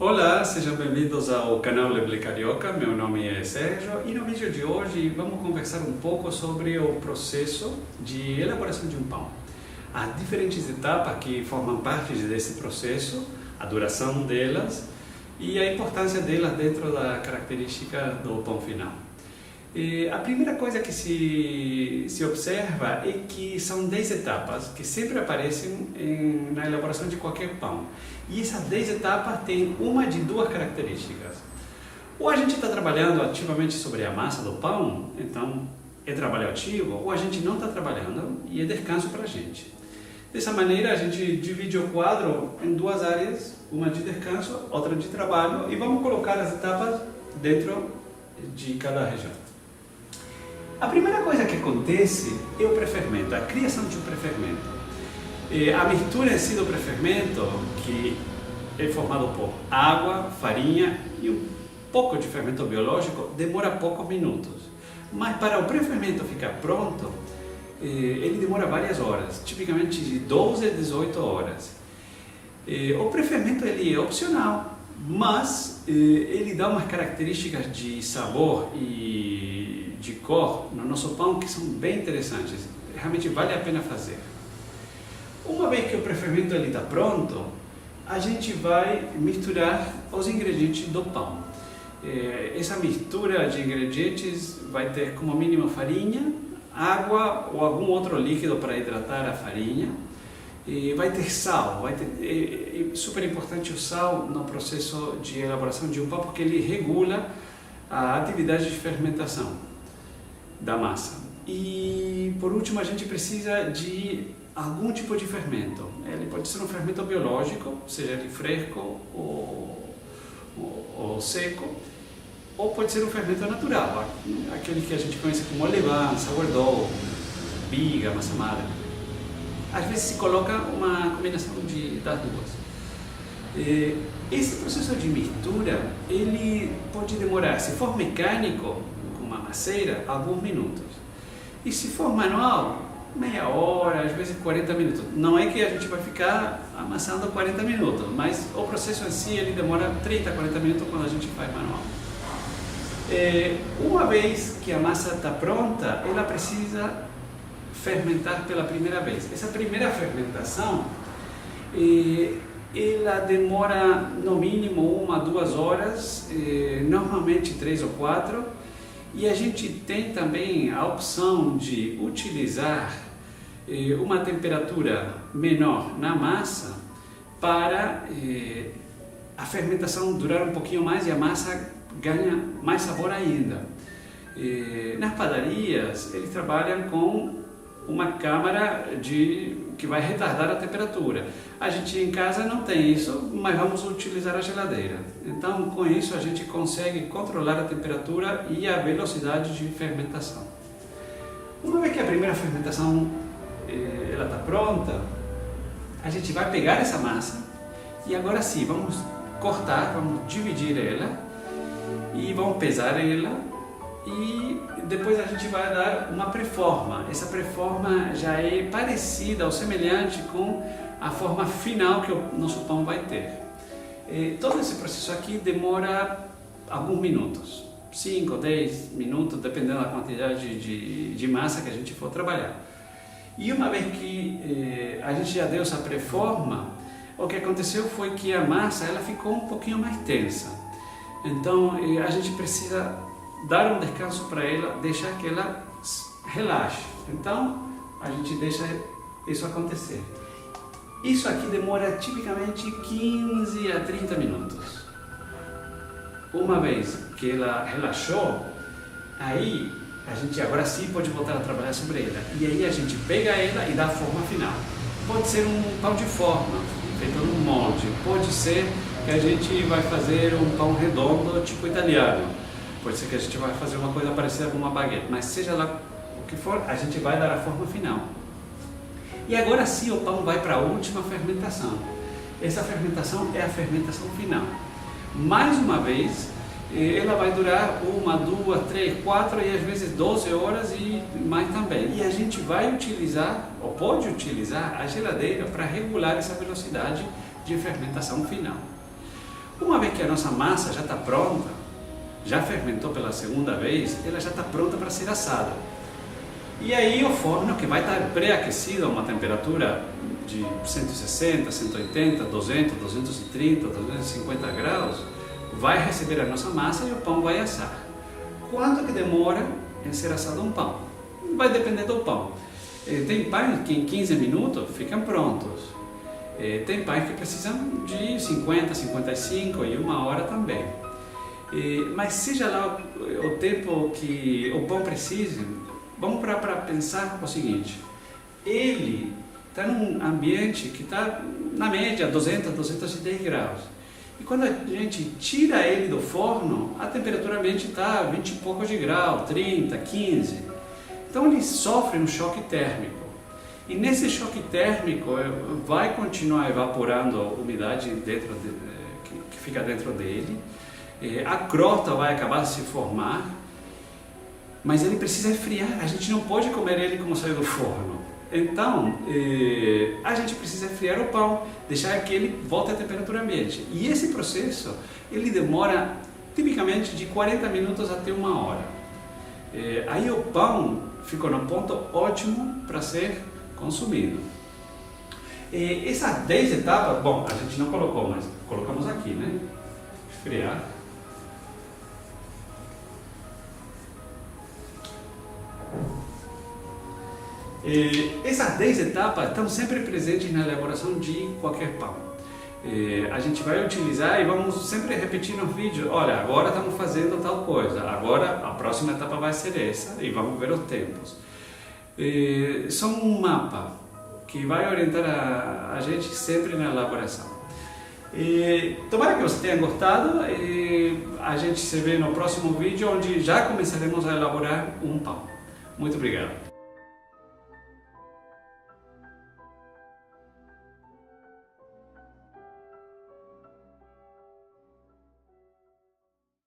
Olá, sejam bem-vindos ao canal Leble Carioca, meu nome é Sérgio e no vídeo de hoje vamos conversar um pouco sobre o processo de elaboração de um pão. As diferentes etapas que formam parte desse processo, a duração delas e a importância delas dentro da característica do pão final. A primeira coisa que se observa é que são 10 etapas que sempre aparecem na elaboração de qualquer pão. E essas 10 etapas têm uma de duas características. Ou a gente está trabalhando ativamente sobre a massa do pão, então é trabalho ativo, ou a gente não está trabalhando e é descanso para a gente. Dessa maneira a gente divide o quadro em duas áreas, uma de descanso, outra de trabalho, e vamos colocar as etapas dentro de cada região. A primeira coisa que acontece é o pré-fermento, a criação de um pré-fermento. A mistura em si do pré-fermento, que é formado por água, farinha e um pouco de fermento biológico, demora poucos minutos. Mas para o pré-fermento ficar pronto, ele demora várias horas, tipicamente de 12 a 18 horas. O pré-fermento ele é opcional, mas ele dá umas características de sabor e de cor no nosso pão que são bem interessantes, realmente vale a pena fazer. Uma vez que o pré-fermento está pronto, a gente vai misturar os ingredientes do pão. Essa mistura de ingredientes vai ter como mínimo farinha, água ou algum outro líquido para hidratar a farinha. Vai ter sal, é super importante o sal no processo de elaboração de um pão porque ele regula a atividade de fermentação da massa. E por último a gente precisa de algum tipo de fermento. Ele pode ser um fermento biológico, seja ele fresco ou seco, ou pode ser um fermento natural, aquele que a gente conhece como levain, sourdough, biga, massa madre. Às vezes se coloca uma combinação das duas. Esse processo de mistura ele pode demorar, se for mecânico, com uma maceira, alguns minutos. E se for manual, meia hora, às vezes 40 minutos. Não é que a gente vai ficar amassando 40 minutos, mas o processo em si ele demora 30 a 40 minutos quando a gente faz manual. Uma vez que a massa está pronta, ela precisa fermentar pela primeira vez. Essa primeira fermentação, ela demora no mínimo 1 a 2 horas, normalmente 3 ou 4, e a gente tem também a opção de utilizar uma temperatura menor na massa para a fermentação durar um pouquinho mais e a massa ganha mais sabor ainda. Nas padarias eles trabalham com uma câmara que vai retardar a temperatura. A gente em casa não tem isso, mas vamos utilizar a geladeira. Então, com isso a gente consegue controlar a temperatura e a velocidade de fermentação. Uma vez que a primeira fermentação ela está pronta, a gente vai pegar essa massa e agora sim vamos cortar, vamos dividir ela e vamos pesar ela. E depois a gente vai dar uma pré-forma. Essa pré-forma já é parecida ou semelhante com a forma final que o nosso pão vai ter. Todo esse processo aqui demora alguns minutos, 5, 10 minutos, dependendo da quantidade de massa que a gente for trabalhar. E uma vez que a gente já deu essa pré-forma, o que aconteceu foi que a massa ela ficou um pouquinho mais tensa. Então a gente precisa dar um descanso para ela, deixar que ela relaxe. Então, a gente deixa isso acontecer. Isso aqui demora tipicamente 15 a 30 minutos. Uma vez que ela relaxou, aí a gente agora sim pode voltar a trabalhar sobre ela. E aí a gente pega ela e dá a forma final. Pode ser um pão de forma, feito num molde. Pode ser que a gente vai fazer um pão redondo, tipo italiano. Pode ser que a gente vai fazer uma coisa parecida com uma baguete, mas seja lá o que for, a gente vai dar a forma final. E agora sim o pão vai para a última fermentação. Essa fermentação é a fermentação final. Mais uma vez, ela vai durar 1, 2, 3, 4 e às vezes 12 horas e mais também. E a gente vai utilizar, ou pode utilizar, a geladeira para regular essa velocidade de fermentação final. Uma vez que a nossa massa já está pronta, já fermentou pela segunda vez, ela já está pronta para ser assada. E aí o forno, que vai estar pré-aquecido a uma temperatura de 160, 180, 200, 230, 250 graus, vai receber a nossa massa e o pão vai assar. Quanto que demora em ser assado um pão? Vai depender do pão. Tem pães que em 15 minutos ficam prontos. Tem pães que precisam de 50, 55 e uma hora também. Mas seja lá o tempo que o pão precise, vamos para pensar o seguinte: ele está num ambiente que está na média 200, 210 graus. E quando a gente tira ele do forno, a temperatura ambiente está 20 e poucos de grau, 30, 15. Então ele sofre um choque térmico. E nesse choque térmico vai continuar evaporando a umidade que fica dentro dele. A crota vai acabar de se formar, mas ele precisa esfriar. A gente não pode comer ele como saiu do forno. Então, a gente precisa esfriar o pão, deixar que ele volte à temperatura ambiente. E esse processo, ele demora tipicamente de 40 minutos até uma hora. Aí o pão ficou no ponto ótimo para ser consumido. Essas 10 etapas, bom, a gente não colocou, mas colocamos aqui, né? Esfriar. Essas 10 etapas estão sempre presentes na elaboração de qualquer pão. A gente vai utilizar e vamos sempre repetir no vídeo: olha, agora estamos fazendo tal coisa, agora a próxima etapa vai ser essa, e vamos ver os tempos. São um mapa que vai orientar a gente sempre na elaboração. Tomara que você tenha gostado. A gente se vê no próximo vídeo, onde já começaremos a elaborar um pão. Muito obrigado.